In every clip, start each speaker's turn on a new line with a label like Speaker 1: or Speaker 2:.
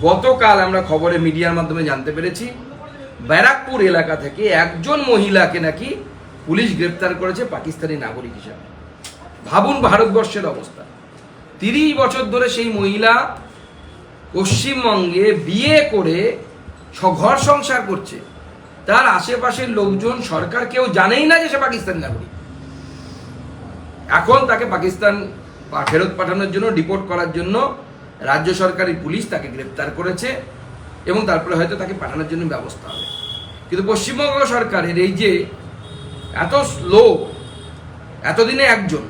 Speaker 1: গতকাল আমরা খবরে মিডিয়ার মাধ্যমে জানতে পেরেছি ব্যারাকপুর এলাকা থেকে একজন মহিলাকে নাকি পুলিশ গ্রেপ্তার করেছে পাকিস্তানি নাগরিক হিসাবে। ভাবুন ভারতবর্ষের অবস্থা। 30 বছর ধরে সেই মহিলা পশ্চিমবঙ্গে বিয়ে করে ঘর সংসার করছে। তার আশেপাশের লোকজন, সরকার কেউ জানেই না যে সে পাকিস্তানি নাগরিক। এখন তাকে পাকিস্তান ফেরত পাঠানোর জন্য, ডিপোর্ট করার জন্য রাজ্য সরকারি পুলিশ তাকে গ্রেপ্তার করেছে এবং তারপরে হয়তো তাকে পাঠানোর জন্য ব্যবস্থা হবে। কিন্তু পশ্চিমবঙ্গ সরকারের এই যে এত স্লো, এতদিনে একজন,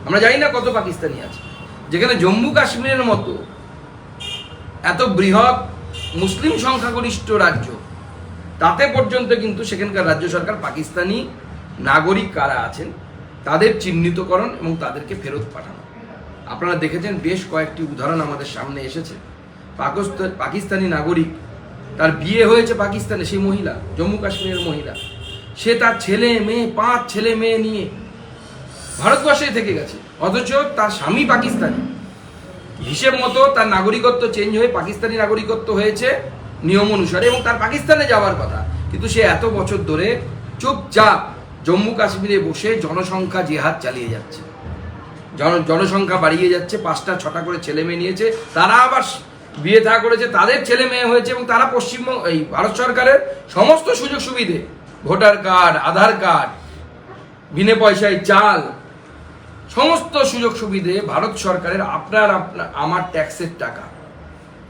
Speaker 1: আমরা জানি না কত পাকিস্তানি আছে, যেখানে জম্মু কাশ্মীরের মতো এত বৃহৎ মুসলিম সংখ্যাগরিষ্ঠ রাজ্য, তাতে পর্যন্ত কিন্তু সেখানকার রাজ্য সরকার পাকিস্তানি নাগরিক কারা আছেন তাদের চিহ্নিতকরণ এবং তাদেরকে ফেরত পাঠানো। আপনারা দেখেছেন বেশ কয়েকটি উদাহরণ আমাদের সামনে এসেছে। পাকিস্তানি নাগরিক, তার বিয়ে হয়েছে পাকিস্তানে, সেই মহিলা জম্মু কাশ্মীরের মহিলা, সে তার ছেলে মেয়ে 5 ছেলে মেয়ে নিয়ে ভারতবর্ষে থেকে গেছে, অথচ তার স্বামী পাকিস্তানি। হিসেব মতো তার নাগরিকত্ব চেঞ্জ হয়ে পাকিস্তানি নাগরিকত্ব হয়েছে নিয়ম অনুসারে এবং তার পাকিস্তানে যাওয়ার কথা, কিন্তু সে এত বছর ধরে চুপচাপ জম্মু কাশ্মীরে বসে জনসংখ্যা জিহাদ চালিয়ে যাচ্ছে। জনসংখ্যা বাড়িয়ে যাচ্ছে, 5টা 6টা করে ছেলে মেয়ে নিয়েছে, তারা আবার বিয়ে থা করেছে, তাদের ছেলে মেয়ে হয়েছে এবং তারা পশ্চিমবঙ্গ এই ভারত সরকারের সমস্ত সুযোগ সুবিধে, ভোটার কার্ড, আধার কার্ড, বিনা পয়সায় চাল, সমস্ত সুযোগ সুবিধে ভারত সরকারের আপনার আমার ট্যাক্সের টাকা,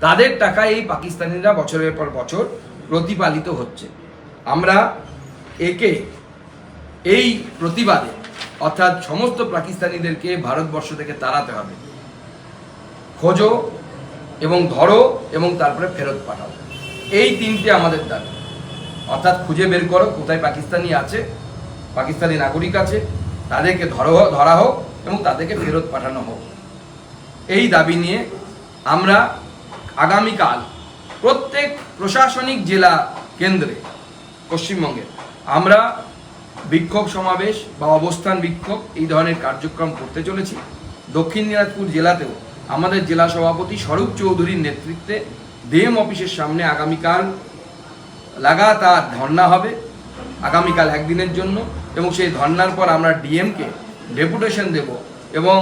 Speaker 1: তাদের টাকা এই পাকিস্তানিরা বছরের পর বছর প্রতিপালিত হচ্ছে। আমরা এই প্রতিবাদে অর্থাৎ সমস্ত পাকিস্তানিদেরকে ভারতবর্ষ থেকে তাড়াতে হবে। খোঁজো এবং ধরো এবং তারপরে ফেরত পাঠাও, এই 3টে আমাদের দাবি। অর্থাৎ খুঁজে বের করো কোথায় পাকিস্তানি আছে, পাকিস্তানি নাগরিক আছে, তাদেরকে ধরা হোক এবং তাদেরকে ফেরত পাঠানো হোক। এই দাবি নিয়ে আমরা আগামীকাল প্রত্যেক প্রশাসনিক জেলা কেন্দ্রে পশ্চিমবঙ্গের আমরা বিক্ষোভ সমাবেশ বা অবস্থান বিক্ষোভ এই ধরনের কার্যক্রম করতে চলেছি। দক্ষিণ দিনাজপুর জেলাতেও আমাদের জেলা সভাপতি স্বরূপ চৌধুরীর নেতৃত্বে ডিএম অফিসের সামনে আগামীকাল লাগাতার ধর্ণা হবে, আগামীকাল একদিনের জন্য, এবং সেই ধর্ণার পর আমরা ডিএমকে ডেপুটেশন দেব এবং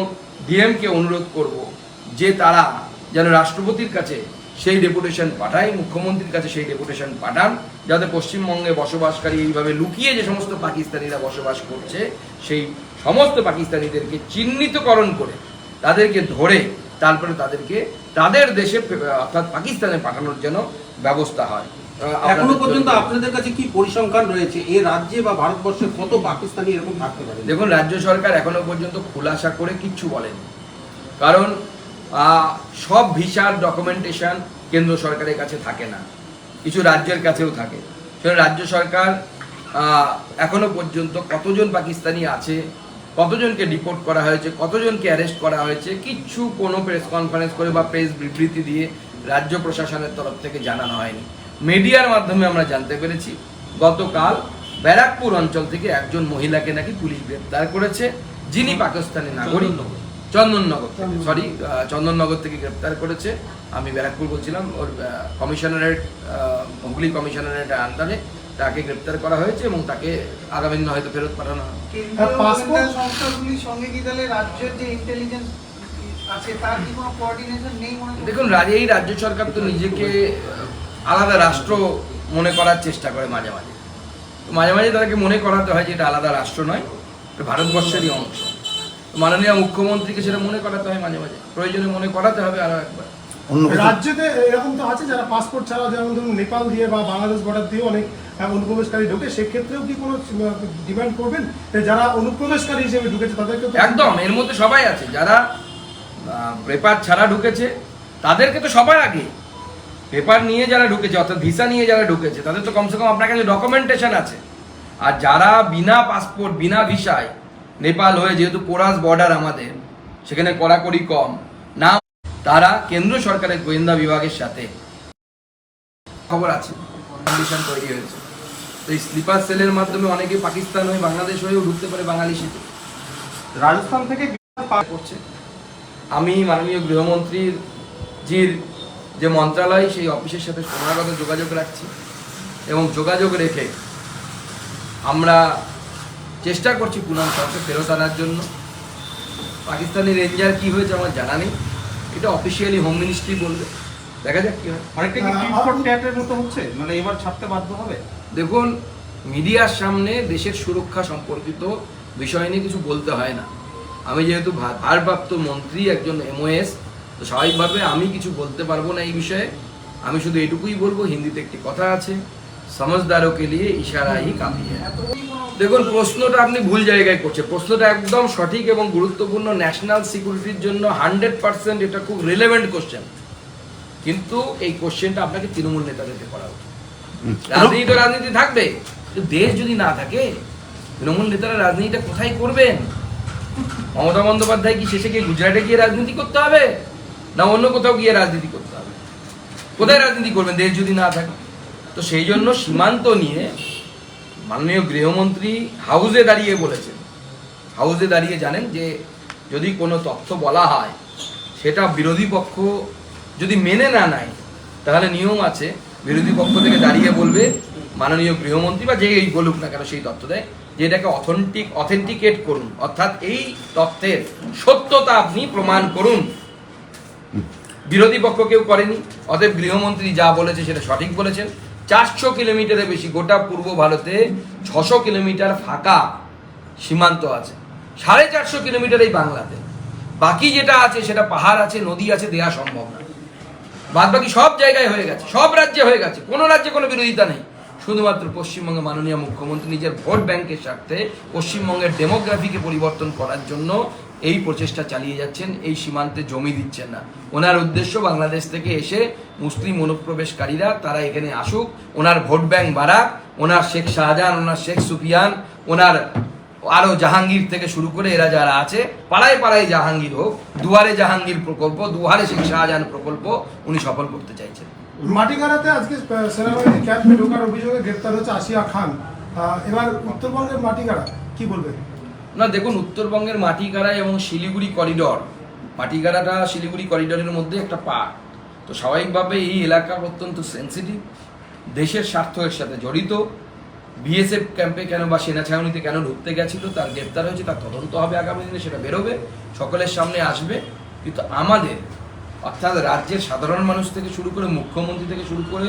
Speaker 1: ডিএমকে অনুরোধ করব যে তারা যেন রাষ্ট্রপতির কাছে সেই ডেপুটেশন পাঠায়, মুখ্যমন্ত্রীর কাছে সেই ডেপুটেশন পাঠান, যাতে পশ্চিমবঙ্গে বসবাসকারী এইভাবে লুকিয়ে যে সমস্ত পাকিস্তানিরা বসবাস করছে সেই সমস্ত পাকিস্তানিদেরকে চিহ্নিতকরণ করে তাদেরকে ধরে তারপরে তাদেরকে তাদের দেশে অর্থাৎ পাকিস্তানে পাঠানোর জন্য ব্যবস্থা হয়।
Speaker 2: এখনো পর্যন্ত আপনাদের কাছে কি পরিসংখ্যান রয়েছে এই রাজ্যে বা ভারতবর্ষে কত পাকিস্তানি এরকম থাকতে পারে?
Speaker 1: দেখুন, রাজ্য সরকার এখনো পর্যন্ত খোলাসা করে কিচ্ছু বলেনি, কারণ সব ভিসার ডকুমেন্টেশন কেন্দ্র সরকারের কাছে থাকে না, কিছু রাজ্যের কাছেও থাকে। সেজন্য রাজ্য সরকার এখনো পর্যন্ত কতজন পাকিস্তানি আছে, কতজনকে ডিপোর্ট করা হয়েছে, কতজনকে অ্যারেস্ট করা হয়েছে, কিচ্ছু কোনো প্রেস কনফারেন্স করে বা প্রেস বিবৃতি দিয়ে রাজ্য প্রশাসনের তরফ থেকে জানানো হয়নি। মিডিয়ার মাধ্যমে আমরা জানতে পেরেছি গতকাল ব্যারাকপুর অঞ্চল থেকে একজন মহিলাকে নাকি পুলিশ গ্রেপ্তার করেছে, যিনি পাকিস্তানি নাগরিক, চন্দননগর থেকে গ্রেপ্তার করেছে। আমি ব্যারাকপুর বলছিলাম, ওর কমিশনারেট, হুগলি কমিশনারেট আন্ডারে তাকে গ্রেপ্তার করা হয়েছে এবং তাকে আগামী দিনে হয়তো ফেরত পাঠানো হবে। দেখুন, এই রাজ্য সরকার তো নিজেকে আলাদা রাষ্ট্র মনে করার চেষ্টা করে মাঝে মাঝে, মাঝে মাঝে তাদেরকে মনে করাতে হয় যে এটা আলাদা রাষ্ট্র নয়, এটা ভারতবর্ষেরই অংশ। মাননীয় মুখ্যমন্ত্রীকে সেটা মনে করাতে হয়, মাঝে মাঝে প্রয়োজনে মনে করাতে হবে আরো একবার।
Speaker 3: রাজ্যতে এরকম তো আছে যারা পাসপোর্ট ছাড়া, যেমন ধরুন নেপাল দিয়ে বা বাংলাদেশ বর্ডার দিয়ে অনেক অনুপ্রবেশকারী ঢোকে, সেক্ষেত্রেও কি কোনো ডিমান্ড করবেন যারা অনুপ্রবেশকারী হিসেবে ঢুকেছে তাদেরকে?
Speaker 1: একদম, এর মধ্যে সবাই আছে, যারা পেপার ছাড়া ঢুকেছে তাদেরকে তো সবার আগে, পেপার নিয়ে যারা ঢুকেছে অর্থাৎ ভিসা নিয়ে যারা ঢুকেছে তাদের তো কমসে কম আপনার কাছে ডকুমেন্টেশন আছে। আর যারা বিনা পাসপোর্ট বিনা ভিসায় নেপাল হয়ে, যেহেতু পোরাস বর্ডার আমাদের, সেখানে কড়াকড়ি কম না, তারা কেন্দ্র সরকারের গোয়েন্দা বিভাগের সাথে খবর আছে, কন্ডিশন তৈরি হয়েছে। তো এই স্লিপার সেলের মাধ্যমে অনেকে পাকিস্তান হয়ে বাংলাদেশ হয়েও ঢুকতে পারে বাঙালি সিটি।
Speaker 2: রাজস্থান থেকে
Speaker 1: করছে। আমি মাননীয় গৃহমন্ত্রীর জির যে মন্ত্রণালয় সেই অফিসের সাথে ক্রমাগত যোগাযোগ রাখছি এবং যোগাযোগ রেখে আমরা চেষ্টা করছি পুনম সরকে ফেরত আনার জন্য। পাকিস্তানি রেঞ্জার কি হয়েছে আমার জানা নেই, এটা অফিসিয়ালি হোম মিনিস্ট্রি বলবে, দেখা যাক কি হয়।
Speaker 4: অনেকটা কি টিট ফর ট্যাটের মতো হচ্ছে, মানে এবার ছাড়তে বাধ্য হবে?
Speaker 1: দেখুন, মিডিয়ার সামনে দেশের সুরক্ষা সম্পর্কিত বিষয় নিয়ে কিছু বলতে হয় না। আমি যেহেতু ভারপ্রাপ্ত মন্ত্রী, একজন MOS, তো স্বাভাবিকভাবে আমি কিছু বলতে পারবো না এই বিষয়ে। আমি শুধু এটুকুই বলবো, হিন্দিতে একটি কথা আছে, সমঝদারোं के लिए ইশারা ही কাফি है। দেখুন, প্রশ্নটা আপনি ভুল জায়গায় করছেন। প্রশ্নটা একদম সঠিক এবং গুরুত্বপূর্ণ, ন্যাশনাল সিকিউরিটির জন্য 100% এটা খুব রিলেভেন্ট কোশ্চেন। কিন্তু এই কোশ্চেনটা আপনাকে তৃণমূল নেতাদেরকে করা উচিত। রাজনীতি তো রাজনীতি থাকবে, কিন্তু দেশ যদি না থাকে, তৃণমূল নেতারা রাজনীতিটা কোথায় করবেন? মমতা বন্দ্যোপাধ্যায় কি শেষে গিয়ে গুজরাটে গিয়ে রাজনীতি করতে হবে, না অন্য কোথাও গিয়ে রাজনীতি করতে হবে? কোথায় রাজনীতি করবেন দেশ যদি না থাকে? তো সেই জন্য সীমান্ত নিয়ে মাননীয় গৃহমন্ত্রী হাউসে দাঁড়িয়ে বলেছেন, হাউসে দাঁড়িয়ে জানেন যে যদি কোনো তথ্য বলা হয় সেটা বিরোধী পক্ষ যদি মেনে না নেয়, তাহলে নিয়ম আছে বিরোধী পক্ষ থেকে দাঁড়িয়ে বলবে মাননীয় গৃহমন্ত্রী বা যেই বলুক না কেন সেই তথ্য দেয় যে এটাকে অথেন্টিকেট করুন, অর্থাৎ এই তথ্যের সত্যতা আপনি প্রমাণ করুন। বিরোধী পক্ষ কেউ করেনি, অতএব গৃহমন্ত্রী যা বলেছে সেটা সঠিক বলেছেন। 400 কিলোমিটারের বেশি, গোটা পূর্ব ভারতে 600 কিলোমিটার ফাঁকা সীমান্ত আছে, 450 কিলোমিটার এই বাংলাতে। বাকি যেটা আছে সেটা পাহাড় আছে, নদী আছে, দেওয়া সম্ভব না। বাদ বাকি সব জায়গায় হয়ে গেছে, সব রাজ্যে হয়ে গেছে, কোনো রাজ্যে কোনো বিরোধিতা নেই। শুধুমাত্র পশ্চিমবঙ্গে মাননীয় মুখ্যমন্ত্রী নিজের ভোট ব্যাংকের স্বার্থে পশ্চিমবঙ্গের ডেমোগ্রাফিকে পরিবর্তন করার জন্য এই প্রচেষ্টা চালিয়ে যাচ্ছেন, এই সীমান্তে জমি দিচ্ছেন না। ওনার উদ্দেশ্য বাংলাদেশ থেকে এসে মুসলিম অনুপ্রবেশকারীরা তারা এখানে আসুক, ওনার ভোট ব্যাংক বাড়াক, ওনার শেখ শাহজাহান, ওনার শেখ সুফিয়ান, ওনার আরো জাহাঙ্গীর থেকে শুরু করে এরা যারা আছে, পাড়ায় পাড়ায় জাহাঙ্গীর হোক, দুয়ারে জাহাঙ্গীর প্রকল্প, দুয়ারে শেখ শাহজাহান প্রকল্প উনি সফল করতে চাইছেন।
Speaker 3: মাটিগাড়াতে আজকে সেনাবাহিনীর ক্যাম্পে ঢোকার অভিযোগে গ্রেপ্তার হচ্ছে আসিয়া খান। এবার উত্তরবঙ্গের মাটিগাড়া কি বলবেন?
Speaker 1: না দেখুন, উত্তরবঙ্গের মাটিগাড়া এবং শিলিগুড়ি করিডর, মাটিগাড়াটা শিলিগুড়ি করিডরের মধ্যে একটা পার্ট, তো স্বাভাবিকভাবে এই এলাকা অত্যন্ত সেন্সিটিভ, দেশের স্বার্থের সাথে জড়িত। BSF ক্যাম্পে কেন বা সেনা ছাউনিতে কেন ঢুকতে গেছিল, তার গ্রেপ্তার হয়েছে, তার তদন্ত হবে আগামী দিনে, সেটা বেরোবে, সকলের সামনে আসবে। কিন্তু আমাদের অর্থাৎ রাজ্যের সাধারণ মানুষ থেকে শুরু করে মুখ্যমন্ত্রী থেকে শুরু করে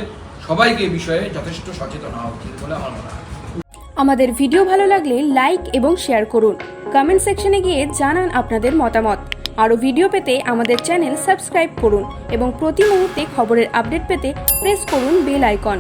Speaker 1: সবাইকে এই বিষয়ে যথেষ্ট সচেতন হওয়া উচিত বলে আমার মনে হয়।
Speaker 5: আমাদের ভিডিও ভালো লাগলে লাইক এবং শেয়ার করুন। কমেন্ট সেকশনে গিয়ে জানান আপনাদের মতামত। আরও ভিডিও পেতে আমাদের চ্যানেল সাবস্ক্রাইব করুন এবং প্রতি মুহূর্তে খবরের আপডেট পেতে প্রেস করুন বেল আইকন।